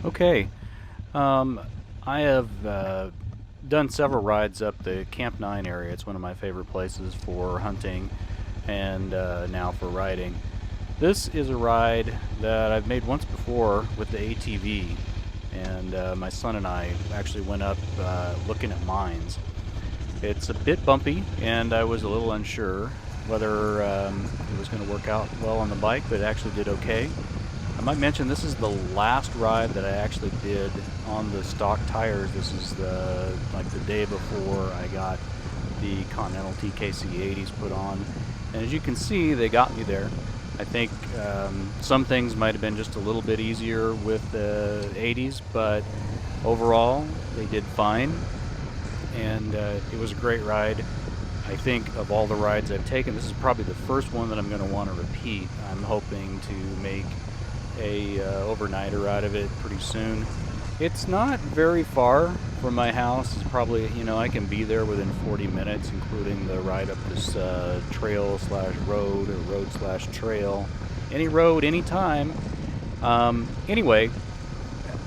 Okay, I have done several rides up the Camp 9 area. It's one of my favorite places for hunting and now for riding. This is a ride that I've made once before with the ATV, and my son and I actually went up looking at mines. It's a bit bumpy, and I was a little unsure whether it was going to work out well on the bike, but it actually did okay. I might mention this is the last ride that I actually did on the stock tires. This is the day before I got the Continental TKC 80s put on, and as you can see, they got me there. I think some things might have been just a little bit easier with the 80s, but overall they did fine, and it was a great ride. I think of all the rides I've taken, this is probably the first one that I'm going to want to repeat. I'm hoping to make a overnighter out of it pretty soon. It's not very far from my house. It's probably, I can be there within 40 minutes, including the ride up this trail slash road or road slash trail. Any road, anytime. Anyway,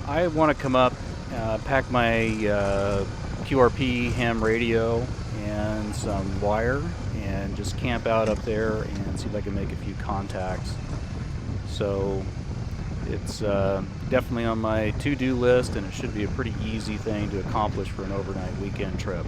I want to come up, pack my QRP ham radio and some wire and just camp out up there and see if I can make a few contacts. So it's definitely on my to-do list, and it should be a pretty easy thing to accomplish for an overnight weekend trip.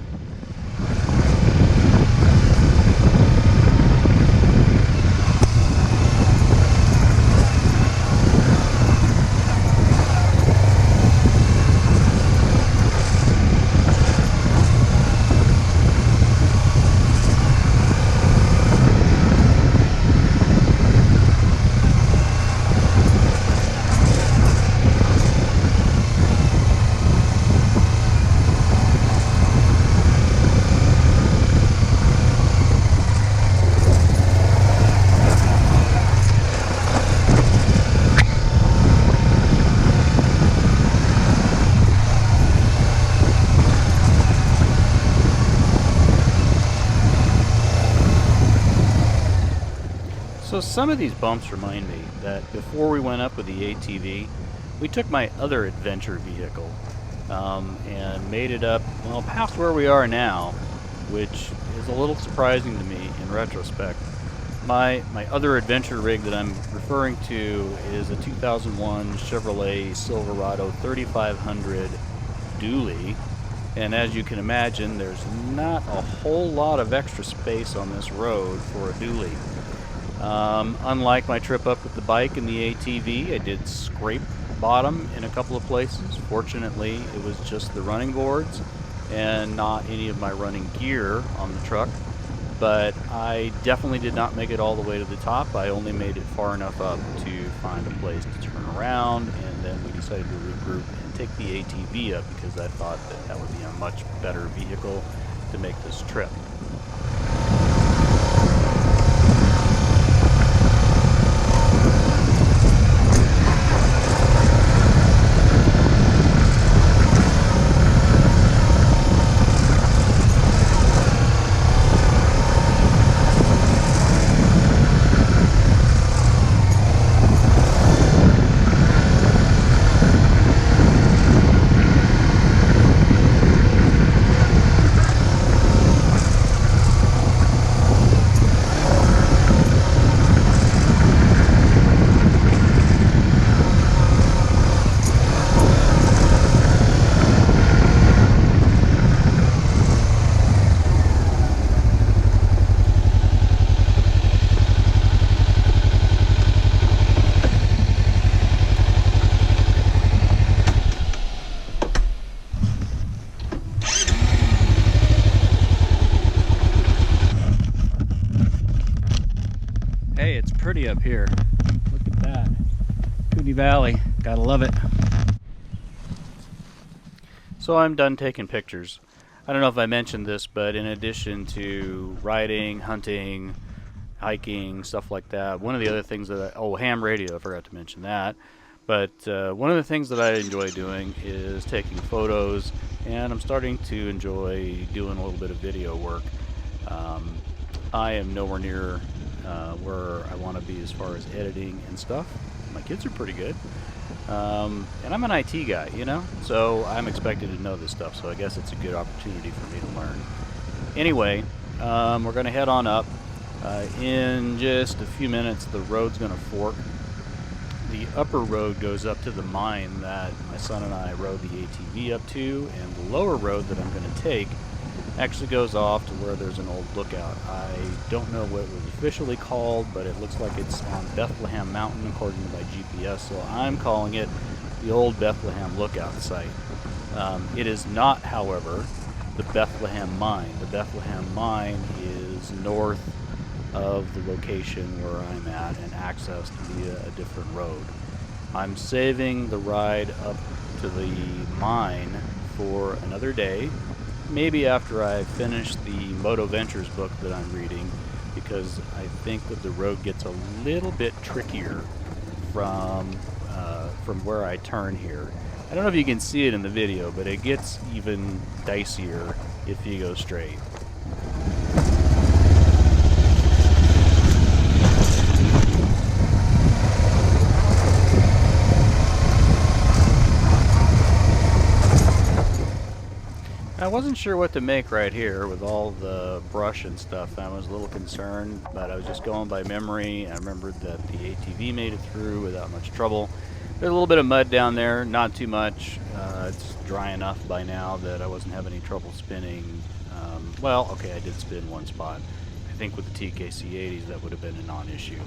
So some of these bumps remind me that before we went up with the ATV, we took my other adventure vehicle and made it up, well, past where we are now, which is a little surprising to me in retrospect. My other adventure rig that I'm referring to is a 2001 Chevrolet Silverado 3500 dually, and as you can imagine, there's not a whole lot of extra space on this road for a dually. Unlike my trip up with the bike and the ATV, I did scrape bottom in a couple of places. Fortunately, it was just the running boards and not any of my running gear on the truck, but I definitely did not make it all the way to the top. I only made it far enough up to find a place to turn around, and then we decided to regroup and take the ATV up because I thought that would be a much better vehicle to make this trip. Hey, it's pretty up here. Look at that. Cootey Valley. Gotta love it. So I'm done taking pictures. I don't know if I mentioned this, but in addition to riding, hunting, hiking, stuff like that, one of the other things that ham radio, I forgot to mention that. But one of the things that I enjoy doing is taking photos, and I'm starting to enjoy doing a little bit of video work. I am nowhere near where I want to be as far as editing and stuff. My kids are pretty good, And I'm an IT guy, you know, so I'm expected to know this stuff, so I guess it's a good opportunity for me to learn. Anyway, we're going to head on up. In just a few minutes, the road's going to fork. The upper road goes up to the mine that my son and I rode the ATV up to, and the lower road that I'm going to take actually goes off to where there's an old lookout. I don't know what it was officially called, but it looks like it's on Bethlehem Mountain according to my GPS, so I'm calling it the old Bethlehem Lookout site. It is not, however, the Bethlehem Mine. The Bethlehem Mine is north of the location where I'm at and accessed via a different road. I'm saving the ride up to the mine for another day, maybe after I finish the Moto Ventures book that I'm reading, because I think that the road gets a little bit trickier from where I turn here. I don't know if you can see it in the video, but it gets even dicier if you go straight. I wasn't sure what to make right here with all the brush and stuff. I was a little concerned, but I was just going by memory. I remembered that the ATV made it through without much trouble. There's a little bit of mud down there, not too much. It's dry enough by now that I wasn't having any trouble spinning. Well, okay, I did spin one spot. I think with the TKC 80s that would have been a non-issue.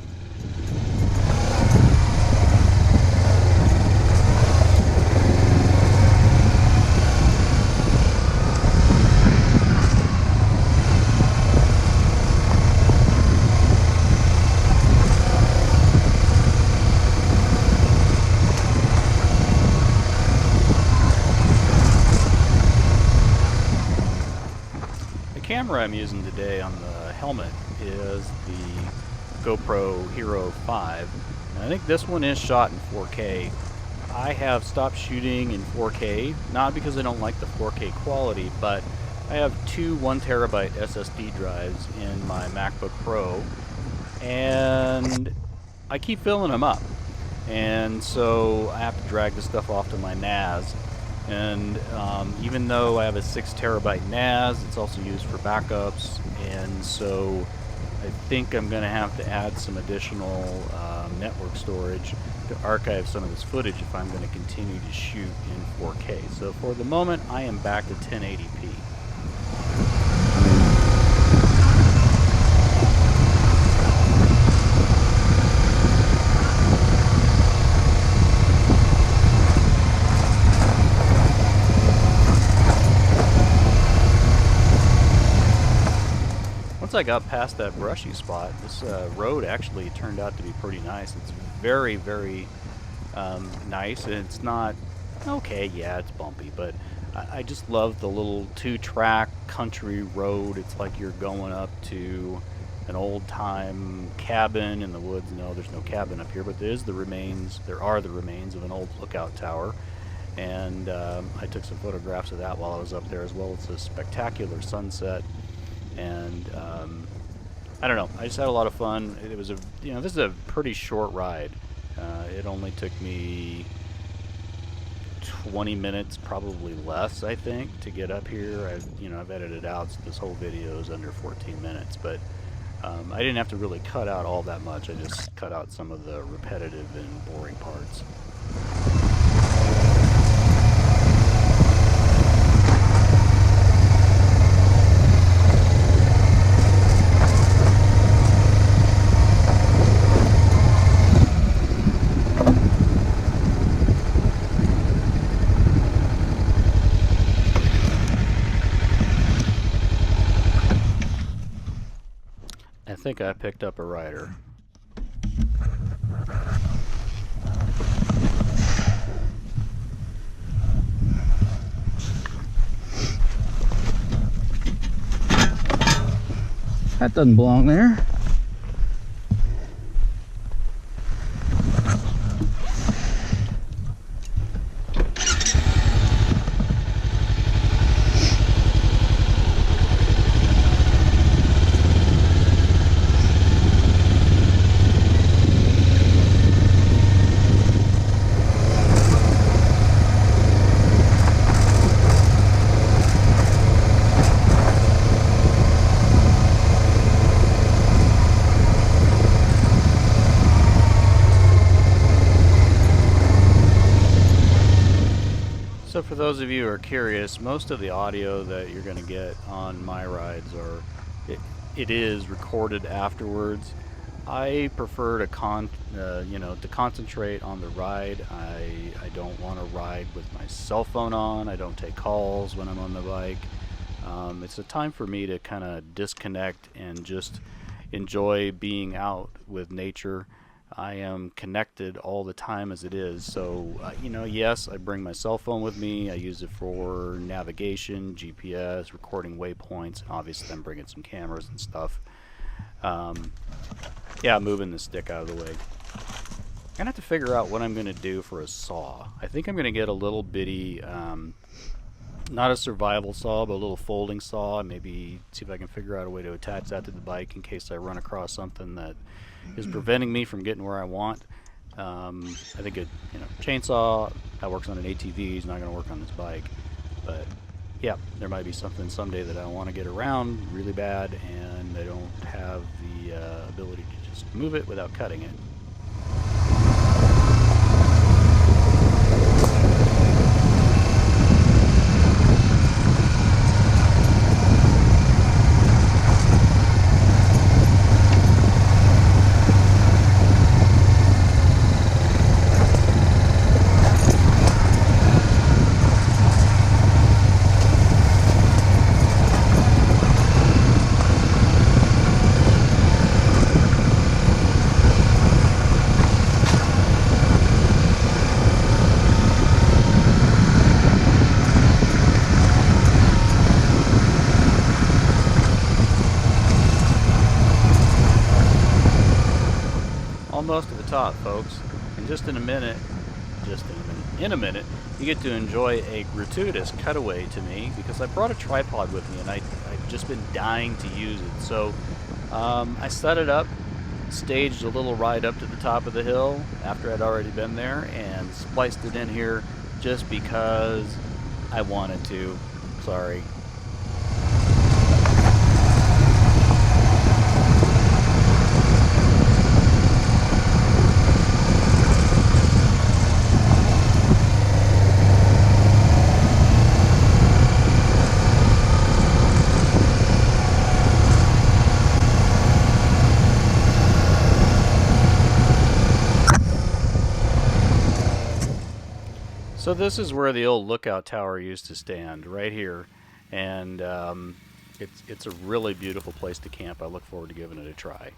The camera I'm using today on the helmet is the GoPro Hero 5. And I think this one is shot in 4K. I have stopped shooting in 4K, not because I don't like the 4K quality, but I have two 1TB SSD drives in my MacBook Pro, and I keep filling them up. And so I have to drag this stuff off to my NAS. And even though I have a 6TB NAS, it's also used for backups, and so I think I'm going to have to add some additional network storage to archive some of this footage if I'm going to continue to shoot in 4K. So for the moment, I am back to 1080p. Once I got past that brushy spot, this road actually turned out to be pretty nice. It's very, very nice. It's not, okay, yeah, it's bumpy, but I just love the little two-track country road. It's like you're going up to an old-time cabin in the woods. No, there's no cabin up here, but there are the remains of an old lookout tower. And I took some photographs of that while I was up there, as well as a spectacular sunset. And I don't know, I just had a lot of fun. It was this is a pretty short ride. It only took me 20 minutes, probably less, I think, to get up here. I've edited out, so this whole video is under 14 minutes, but I didn't have to really cut out all that much. I just cut out some of the repetitive and boring parts. I think I picked up a rider. That doesn't belong there. for those of you who are curious, most of the audio that you're going to get on my rides it is recorded afterwards. I prefer to concentrate on the ride. I don't want to ride with my cell phone on. I don't take calls when I'm on the bike. It's a time for me to kind of disconnect and just enjoy being out with nature. I am connected all the time as it is, so yes, I bring my cell phone with me. I use it for navigation, GPS, recording waypoints, and obviously I'm bringing some cameras and stuff. Yeah, moving the stick out of the way. I'm gonna have to figure out what I'm gonna do for a saw. I think I'm gonna get a little bitty, not a survival saw, but a little folding saw. Maybe see if I can figure out a way to attach that to the bike in case I run across something that is preventing me from getting where I want. I think a chainsaw that works on an ATV is not going to work on this bike, but yeah, there might be something someday that I want to get around really bad, and I don't have the ability to just move it without cutting it. Almost to the top, folks. And in a minute, you get to enjoy a gratuitous cutaway to me, because I brought a tripod with me and I've just been dying to use it. So I set it up, staged a little ride up to the top of the hill after I'd already been there, and spliced it in here just because I wanted to. Sorry. So this is where the old lookout tower used to stand, right here, and it's a really beautiful place to camp. I look forward to giving it a try.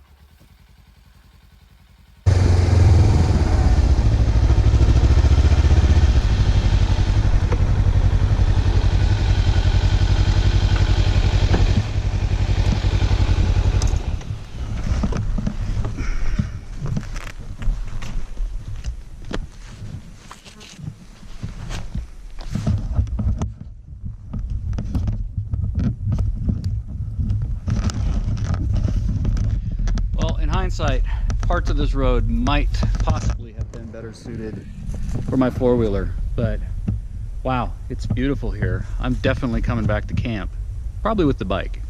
Hindsight, parts of this road might possibly have been better suited for my four-wheeler, but wow, it's beautiful here. I'm definitely coming back to camp, probably with the bike.